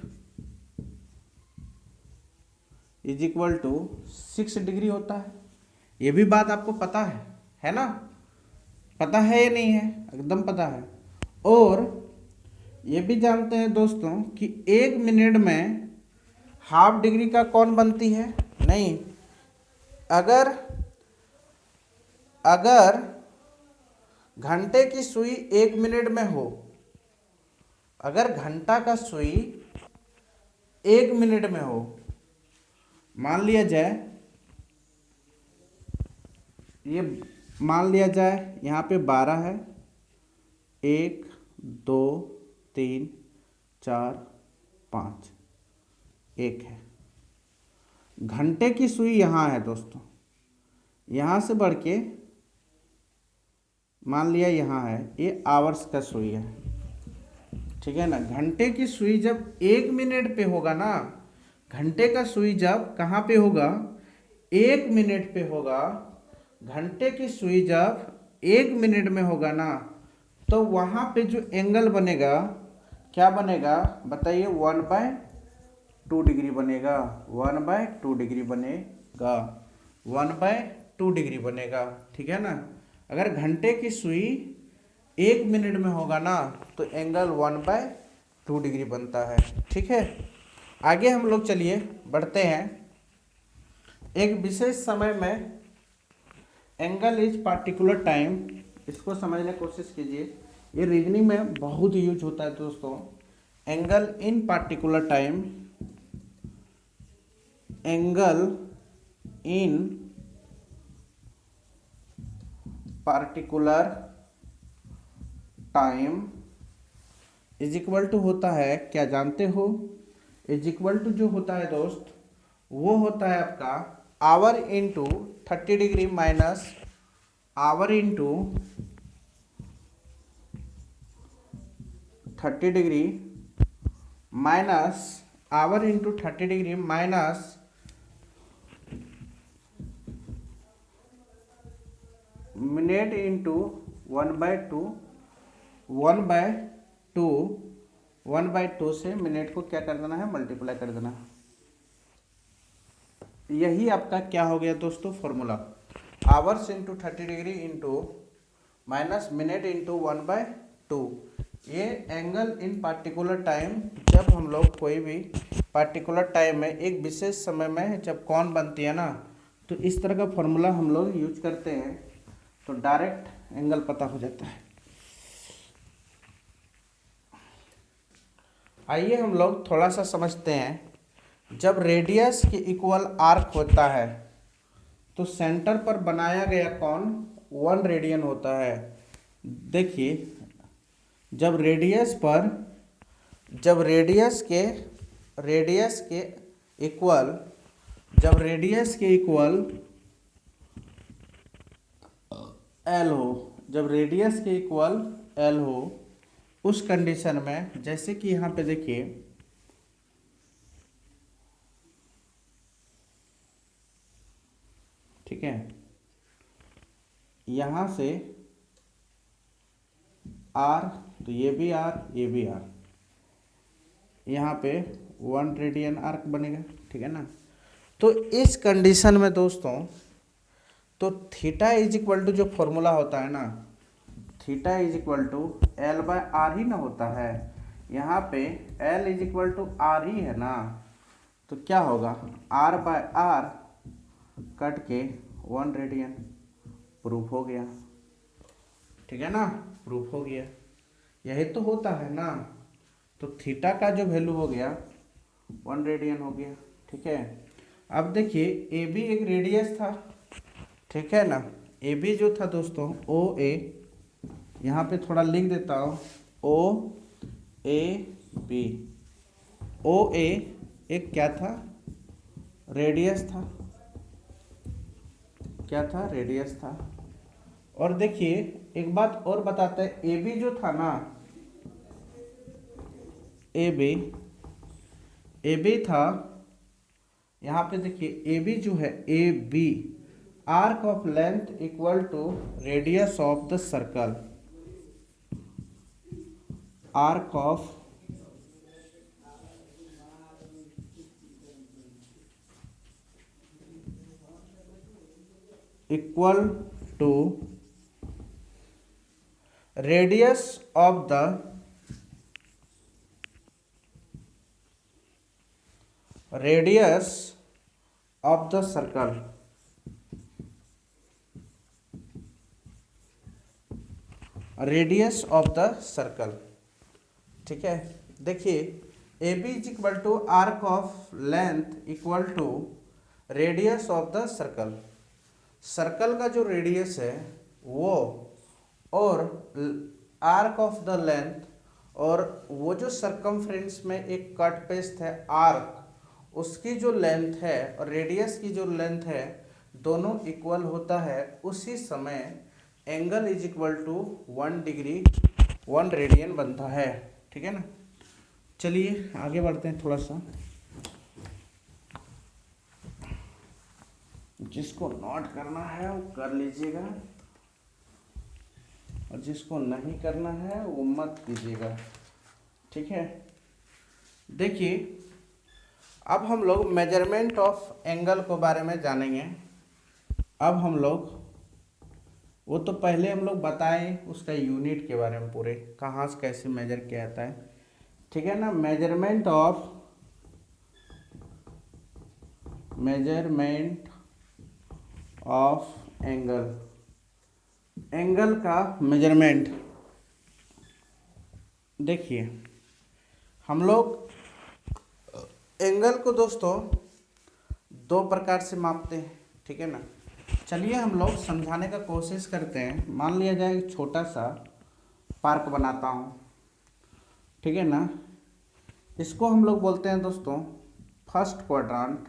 Speaker 1: is equal to 6 degree होता है। ये भी बात आपको पता है ना, पता है या नहीं है, एकदम पता है। और ये भी जानते हैं दोस्तों कि 1 मिनट में हाफ डिग्री का कोण बनती है नहीं। अगर घंटे की सुई 1 मिनट में हो, अगर घंटा का सुई 1 मिनट में हो, मान लिया जाए यहाँ पे 12 है, 1 2 3 4 5, 1 है। घंटे की सुई यहाँ है दोस्तों, यहाँ से बढ़ के मान लिया यहाँ है, ये आवर्स का सुई है। ठीक है ना, घंटे की सुई जब 1 मिनट पे होगा ना, घंटे का सुई जब कहाँ पे होगा, 1 मिनट पे होगा। घंटे की सुई जब 1 मिनट में होगा ना, तो वहाँ पे जो एंगल बनेगा क्या बनेगा बताइए, 1/2 डिग्री बनेगा। 1/2 डिग्री बनेगा, 1/2 डिग्री बनेगा। ठीक है ना, अगर घंटे की सुई 1 मिनट में होगा ना तो एंगल 1/2 डिग्री बनता है। ठीक है, आगे हम लोग चलिए बढ़ते हैं। एक विशेष समय में एंगल इज पार्टिकुलर टाइम, इसको समझने की कोशिश कीजिए। ये रीजनिंग में बहुत यूज होता है दोस्तों। Angle in particular time, angle in particular time is equal to होता है, क्या जानते हो, इज इक्वल टू जो होता है दोस्त वो होता है आपका our into 30 degree minus our into 30 degree minus our into 30 degree minus minute into 1/2 से मिनट को क्या कर देना है, मल्टीप्लाई कर देना। यही आपका क्या हो गया दोस्तों, formula. Hours into 30 degree into minus minute into 1/2। ये एंगल इन पार्टिकुलर टाइम, जब हम लोग कोई भी पार्टिकुलर टाइम में एक विशेष समय में जब कोण बनती है ना, तो इस तरह का फॉर्मूला हम लोग यूज करते हैं, तो डायरेक्ट एंगल पता हो जाता है। आइए हम लोग थोड़ा सा समझते हैं। जब रेडियस के इक्वल आर्क होता है तो सेंटर पर बनाया गया कोण 1 रेडियन होता है। देखिए, जब रेडियस के इक्वल एल हो, जब रेडियस के इक्वल एल हो, उस कंडीशन में जैसे कि यहाँ पे देखिए, ठीक है, यहाँ से आर, तो ये भी आर, ये भी आर, यहाँ पे 1 रेडियन आर्क बनेगा। ठीक है ना, तो इस कंडीशन में दोस्तों, तो थीटा इज इक्वल टू जो फॉर्मूला होता है ना, theta is equal to l by r ही ना होता है। यहाँ पे l is equal to r ही है ना, तो क्या होगा आर बाय आर कट के 1 रेडियन, प्रूफ हो गया। ठीक है ना, प्रूफ हो गया, यही तो होता है ना। तो थीटा का जो वैल्यू हो गया 1 रेडियन हो गया। ठीक है, अब देखिए ए बी एक रेडियस था, ठीक है ना। ए बी जो था दोस्तों ओ ए, यहाँ पे थोड़ा लिख देता हूँ ओ ए बी। ओ ए एक क्या था, रेडियस था, क्या था, रेडियस था। और देखिए एक बात और बताते हैं, ए बी जो था ना, ए बी था, यहाँ पे देखिए ए बी जो है, A B arc of length equal to radius of the circle, arc of equal to radius of the circle. Radius of the circle, ठीक है। देखिए A B is equal to arc of length equal to radius of the circle. Circle का जो radius है वो, और arc of the length, और वो जो सरकमफ्रेंस में एक कट पेस्ट है आर्क, उसकी जो लेंथ है और रेडियस की जो लेंथ है दोनों इक्वल होता है, उसी समय angle is equal to 1 degree 1 radian बनता है। ठीक है ना, चलिए आगे बढ़ते हैं थोड़ा सा। जिसको नोट करना है वो कर लीजिएगा, और जिसको नहीं करना है वो मत कीजिएगा। ठीक है, देखिए अब हम लोग मेजरमेंट ऑफ एंगल के बारे में जानेंगे। अब हम लोग, वो तो पहले हम लोग बताएं उसका यूनिट के बारे में, पूरे कहाँ से कैसे मेजर किया जाता है। ठीक है ना, मेजरमेंट ऑफ एंगल, एंगल का मेजरमेंट। देखिए हम लोग एंगल को दोस्तों 2 प्रकार से मापते हैं। ठीक है ना, चलिए हम लोग समझाने का कोशिश करते हैं। मान लिया जाए एक छोटा सा पार्क बनाता हूँ, ठीक है ना। इसको हम लोग बोलते हैं दोस्तों फर्स्ट क्वाड्रांट,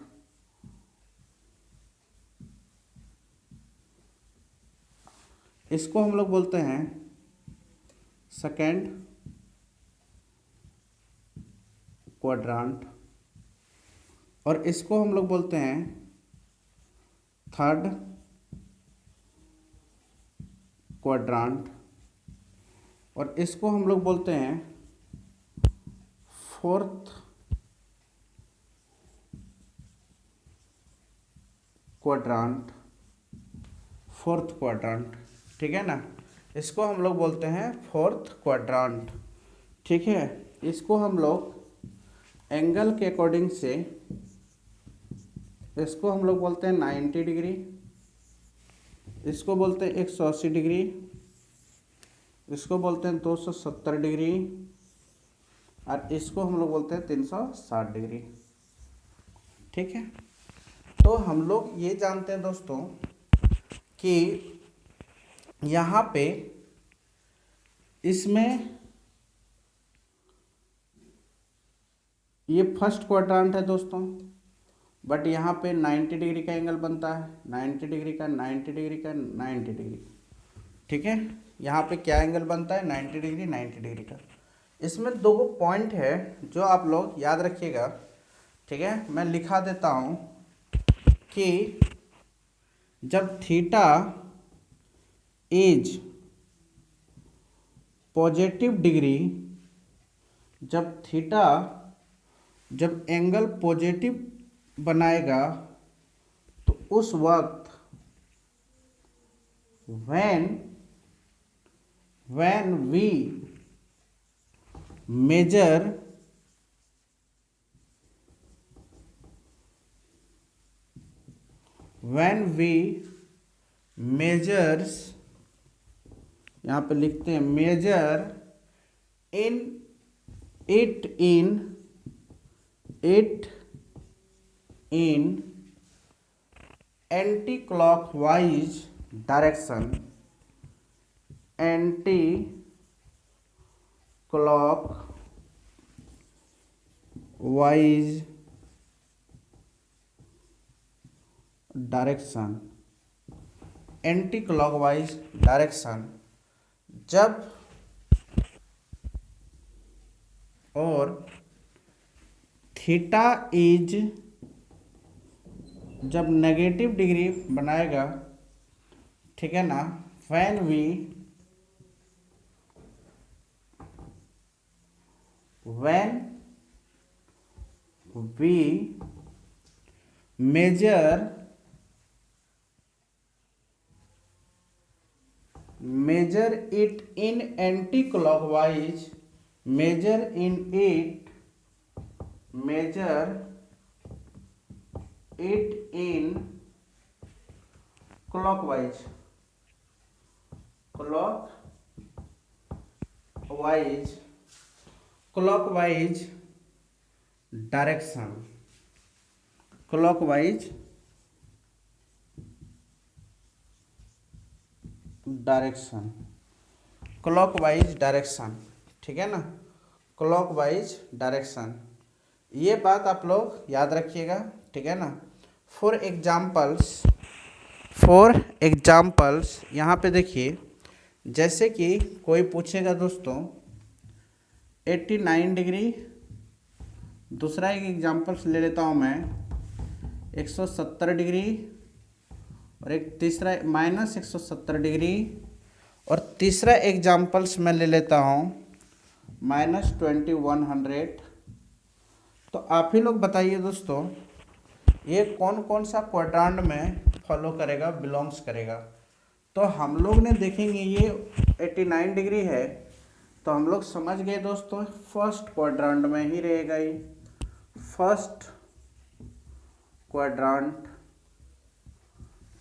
Speaker 1: इसको हम लोग बोलते हैं सेकेंड क्वाड्रांट, और इसको हम लोग बोलते हैं थर्ड क्वाड्रांट, और इसको हम लोग बोलते हैं फोर्थ क्वाड्रांट, ठीक है ना। इसको हम लोग बोलते हैं फोर्थ क्वाड्रांट। ठीक है, इसको हम लोग एंगल के अकॉर्डिंग से, इसको हम लोग बोलते हैं 90 डिग्री, इसको बोलते हैं 180 डिग्री, इसको बोलते हैं 270 डिग्री, और इसको हम लोग बोलते हैं 360 डिग्री। ठीक है, तो हम लोग ये जानते हैं दोस्तों कि यहाँ पे इसमें ये फर्स्ट क्वाड्रांट है दोस्तों, बट यहाँ पे 90 डिग्री का एंगल बनता है, 90 डिग्री का, 90 डिग्री का, 90 डिग्री। ठीक है, यहाँ पे क्या एंगल बनता है, 90 डिग्री, 90 डिग्री का। इसमें 2 पॉइंट है जो आप लोग याद रखिएगा। ठीक है, मैं लिखा देता हूँ कि जब थीटा इज पॉजिटिव डिग्री, जब एंगल पॉजिटिव बनाएगा तो उस वक्त when we measure measures, यहाँ पे लिखते हैं measure in it in anti clockwise direction, anti clockwise direction, anti clockwise direction जब और थीटा इज जब नेगेटिव डिग्री बनाएगा, ठीक है ना, when we measure it in anti-clockwise, measure it in clockwise direction, clockwise direction, ठीक है ना, क्लॉकवाइज डायरेक्शन। ये बात आप लोग याद रखिएगा, ठीक है ना। फॉर एग्जाम्पल्स यहाँ पे देखिए, जैसे कि कोई पूछेगा दोस्तों 89 डिग्री, दूसरा एक एग्जाम्पल्स ले लेता हूँ मैं 170 डिग्री, और एक तीसरा -170 डिग्री, और तीसरा एग्जाम्पल्स मैं ले लेता हूँ -2100। तो आप ही लोग बताइए दोस्तों, ये कौन कौन सा क्वाड्रांट में फॉलो करेगा, बिलोंग्स करेगा। तो हम लोग ने देखेंगे ये 89 डिग्री है, तो हम लोग समझ गए दोस्तों फर्स्ट क्वाड्रांट में ही रहेगा ये, फर्स्ट क्वाड्रांट,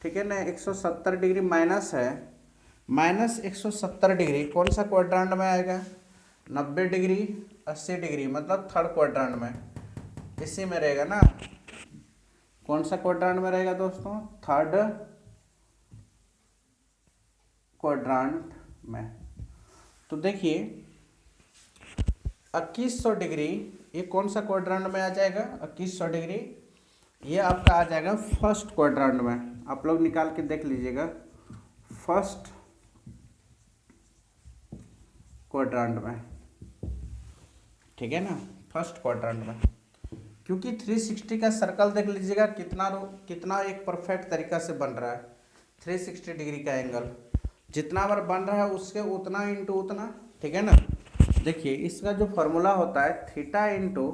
Speaker 1: ठीक है ना। 170 डिग्री माइनस है, -170 डिग्री कौन सा क्वाड्रांट में आएगा, 90 डिग्री 80 डिग्री, मतलब थर्ड क्वाड्रांट में, इसी में रहेगा ना। कौन सा क्वाड्रांट में रहेगा दोस्तों, थर्ड क्वाड्रांट में। तो देखिए 2100 डिग्री ये कौन सा क्वाड्रांट में आ जाएगा, 2100 डिग्री ये आपका आ जाएगा फर्स्ट क्वाड्रांट में। आप लोग निकाल के देख लीजिएगा, फर्स्ट क्वाड्रांट में, ठीक है ना, फर्स्ट क्वाड्रांट में। क्योंकि 360 का सर्कल देख लीजिएगा कितना एक परफेक्ट तरीका से बन रहा है। 360 डिग्री का एंगल जितना बार बन रहा है उसके उतना इंटू उतना, ठीक है ना। देखिए इसका जो फॉर्मूला होता है थीटा इंटू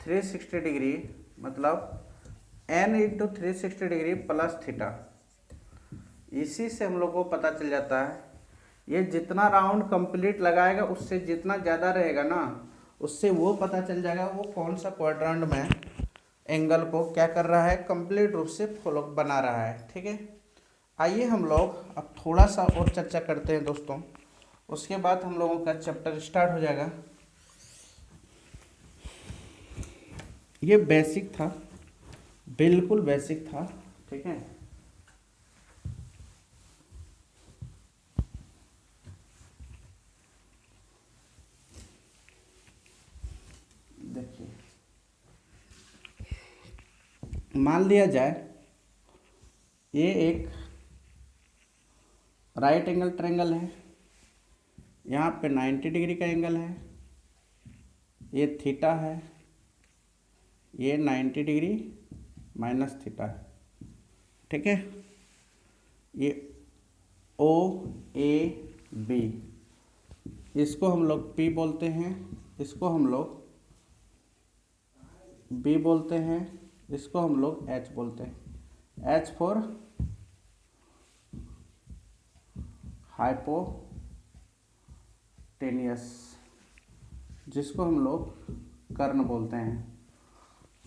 Speaker 1: 360 डिग्री, मतलब n into 360 degree plus theta. इसी से हम लोग को पता चल जाता है, ये जितना राउंड कंप्लीट लगाएगा उससे जितना ज़्यादा रहेगा ना, उससे वो पता चल जाएगा वो कौन सा क्वाड्रेंट में एंगल को क्या कर रहा है, कंप्लीट रूप से फॉलो बना रहा है, ठीक है। आइए हम लोग अब थोड़ा सा और चर्चा करते हैं दोस्तों, उसके बाद हम लोगों का चैप्टर स्टार्ट हो जाएगा। ये बेसिक था, बिल्कुल बेसिक था, ठीक है। देखिए मान लिया जाए ये एक राइट एंगल ट्रायंगल है, यहाँ पे 90 डिग्री का एंगल है, ये थीटा है, ये 90 डिग्री माइनस थीटा है, ठीक है। ये ओ ए बी, इसको हम लोग P बोलते हैं, इसको हम लोग B बोलते हैं, इसको हम लोग H बोलते हैं। H फॉर हाइपोटेनियस, जिसको हम लोग कर्ण बोलते हैं,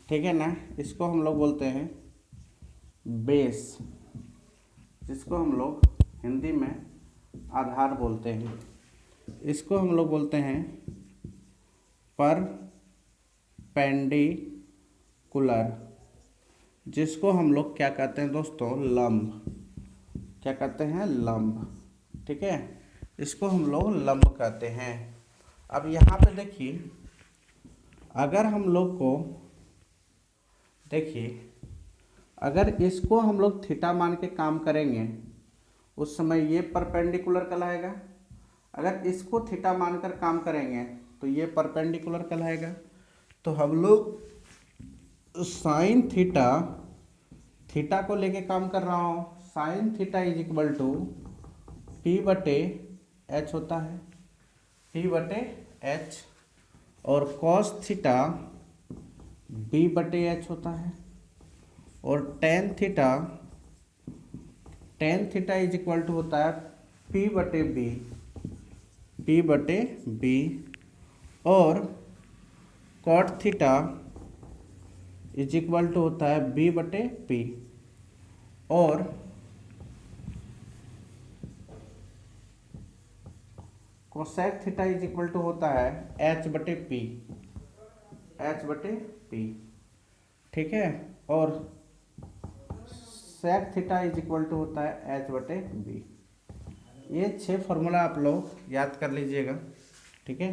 Speaker 1: ठीक है ना। इसको हम लोग बोलते हैं बेस, जिसको हम लोग हिंदी में आधार बोलते हैं। इसको हम लोग बोलते हैं परपेंडिकुलर, जिसको हम लोग क्या कहते हैं दोस्तों, लंब। क्या कहते हैं, लंब, ठीक है। इसको हम लोग लंब कहते हैं। अब यहाँ पे देखिए, अगर हम लोग को देखिए, अगर इसको हम लोग थीटा मान के काम करेंगे उस समय ये परपेंडिकुलर कहलाएगा। अगर इसको थीटा मानकर काम करेंगे तो ये परपेंडिकुलर कहलाएगा। तो हम लोग साइन थीटा, थीटा को लेके काम कर रहा हूँ। Sine theta is equal to P बटे एच होता है, पी बटे एच, और कॉस थीटा बी बटे एच होता है, और tan theta, tan theta is equal to होता है पी बटे बी, पी बटे बी, और cot theta is equal to होता है बी बटे पी, और cosec theta is equal to होता है एच बटे पी, एच बटे पी, ठीक है। और sec theta is equal to होता है एच बटे बी। ये 6 फार्मूला आप लोग याद कर लीजिएगा, ठीक है।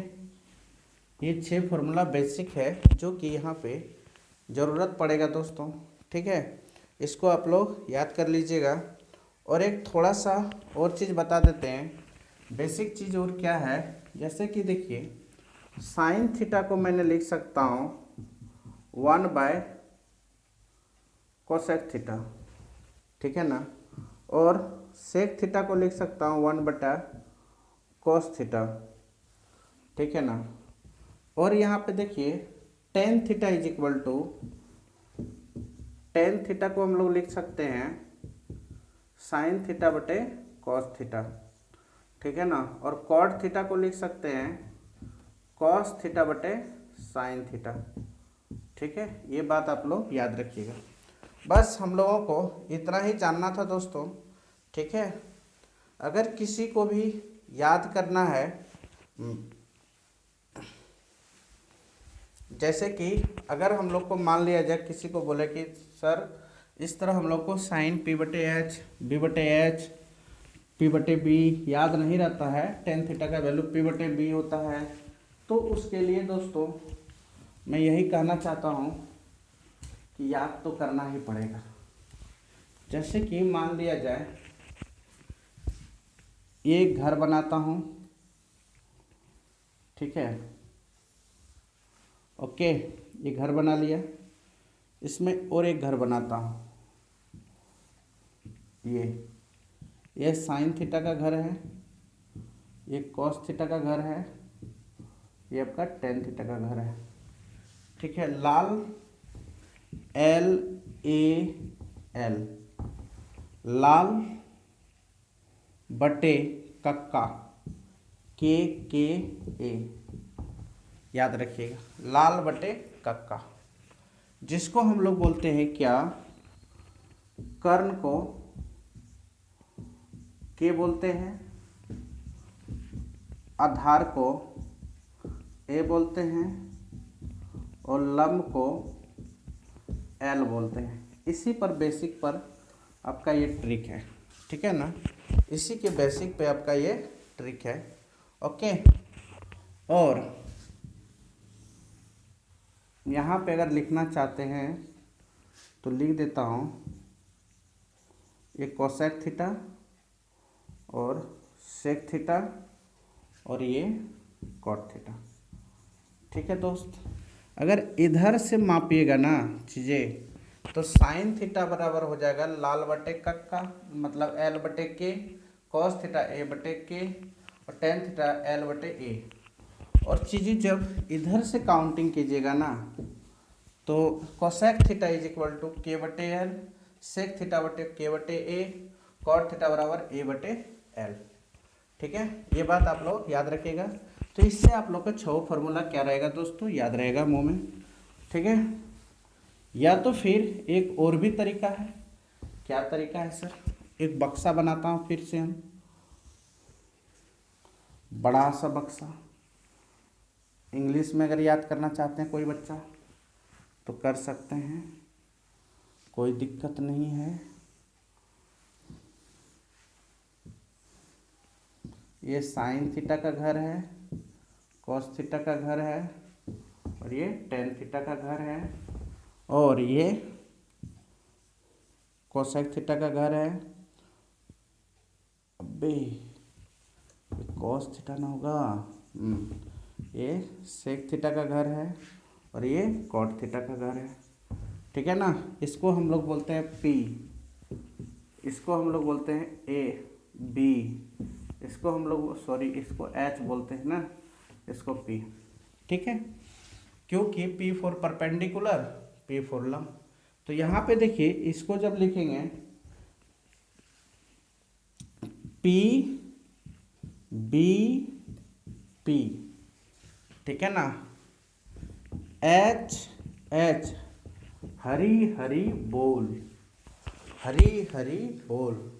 Speaker 1: ये 6 फार्मूला बेसिक है जो कि यहाँ पे ज़रूरत पड़ेगा दोस्तों, ठीक है। इसको आप लोग याद कर लीजिएगा। और एक थोड़ा सा और चीज़ बता देते हैं, बेसिक चीज़ और क्या है। जैसे कि देखिए, साइन थीटा को मैंने लिख सकता हूँ 1 बाय कोसेक थीटा, ठीक है ना। और सेक थीटा को लिख सकता हूँ 1 बटा कोस थीटा, ठीक है ना। और यहाँ पे देखिए tan theta is equal to, tan theta को हम लोग लिख सकते हैं साइन थीटा बटे कॉस थीटा, ठीक है ना। और कॉट थीटा को लिख सकते हैं कॉस थीटा बटे साइन थीटा, ठीक है। ये बात आप लोग याद रखिएगा। बस हम लोगों को इतना ही जानना था दोस्तों, ठीक है। अगर किसी को भी याद करना है, जैसे कि अगर हम लोग को मान लिया जाए, किसी को बोले कि सर इस तरह हम लोग को साइन पी बटे एच, बी बटे एच, पी बटे बी याद नहीं रहता है, टेन थीटा का वैल्यू पी बटे बी होता है, तो उसके लिए दोस्तों मैं यही कहना चाहता हूँ कि याद तो करना ही पड़ेगा। जैसे कि मान लिया जाए एक घर बनाता हूँ, ठीक है, ओके, ये घर बना लिया, इसमें और एक घर बनाता हूँ, ये साइन थीटा का घर है, ये कॉस थीटा का घर है, ये आपका टेन थीटा का घर है, ठीक है। लाल LAL, लाल बटे कक्का KKA, याद रखिएगा, लाल बटे कक्का, जिसको हम लोग बोलते हैं क्या, कर्ण को के बोलते हैं, आधार को ए बोलते हैं, और लंब को एल बोलते हैं। इसी पर बेसिक पर आपका ये ट्रिक है, ठीक है ना। इसी के बेसिक पे आपका ये ट्रिक है, ओके। और यहाँ पे अगर लिखना चाहते हैं तो लिख देता हूँ, ये कोसेक थीटा और सेक थीटा और ये कॉट थीटा, ठीक है दोस्त। अगर इधर से मापिएगा ना चीज़ें, तो साइन थीटा बराबर हो जाएगा लाल बटे कक्का, मतलब एल बटे के, कॉस थीटा ए बटे के, और टेन थीटा एल बटे ए। और चीज़ें जब इधर से काउंटिंग कीजिएगा ना, तो cosec theta is equal to k बटे एल, सेक थीटा बटे के बटे ए, कॉट थीटा बराबर ए बटे एल, ठीक है, ये बात आप लोग याद रखिएगा। तो इससे आप लोग का 6 फार्मूला क्या रहेगा दोस्तों, याद रहेगा मुंह में। ठीक है, या तो फिर एक और भी तरीका है। क्या तरीका है सर, एक बक्सा बनाता हूँ फिर से हम, बड़ा सा बक्सा। इंग्लिश में अगर याद करना चाहते हैं कोई बच्चा तो कर सकते हैं, कोई दिक्कत नहीं है। ये साइन थीटा का घर है, कॉस थीटा का घर है, और ये टेन थीटा का घर है, और ये कोसेक थीटा का घर है। अबे कॉस थीटा ना होगा, ये सेक थीटा का घर है, और ये कॉट थीटा का घर है। ठीक है ना, इसको हम लोग बोलते हैं पी, इसको हम लोग बोलते हैं ए बी, इसको हम लोग इसको एच बोलते हैं ना, इसको पी। ठीक है, क्योंकि P for perpendicular, P for लंब। तो यहाँ पे देखिए, इसको जब लिखेंगे पी बी पी, ठीक है ना, एच एच हरी हरी बोल, हरी हरी बोल,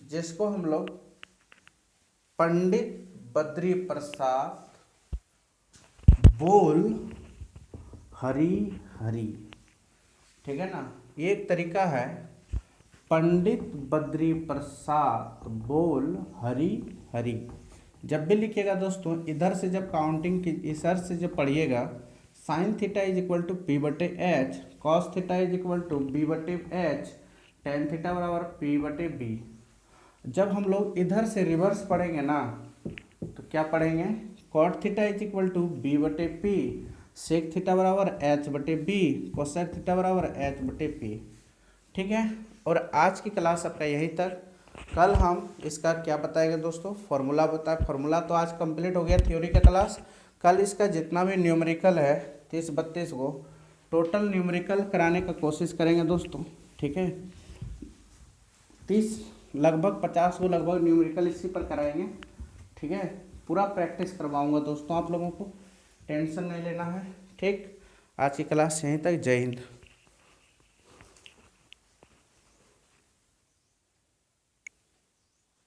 Speaker 1: जिसको हम लोग पंडित बद्री प्रसाद बोल हरी हरी। ठीक है ना, ये एक तरीका है, पंडित बद्री प्रसाद बोल हरी हरी। जब भी लिखिएगा दोस्तों, इधर से जब काउंटिंग की इधर से जब पढ़िएगा, sine theta is equal to P बटे H, cos theta is equal to B बटे एच, टेन थीटा बराबर पी बटे बी। जब हम लोग इधर से रिवर्स पढ़ेंगे ना, तो क्या पढ़ेंगे, cot theta is equal to B बटे पी, सेक थीटा बराबर एच बटे बी, कोसेक थीटा बराबर एच बटे पी। ठीक है, और आज की क्लास आपका यहीं तक। कल हम इसका क्या बताएंगे दोस्तों, फॉर्मूला बताए। फॉर्मूला तो आज कंप्लीट हो गया थ्योरी का क्लास। कल इसका जितना भी न्यूमेरिकल है 30-32 को टोटल न्यूमेरिकल कराने का कोशिश करेंगे दोस्तों। ठीक है, 30 लगभग 50 को लगभग न्यूमेरिकल इसी पर कराएंगे। ठीक है, पूरा प्रैक्टिस करवाऊंगा दोस्तों, आप लोगों को टेंशन नहीं लेना है। ठीक, आज की क्लास यहीं तक। जय हिंद।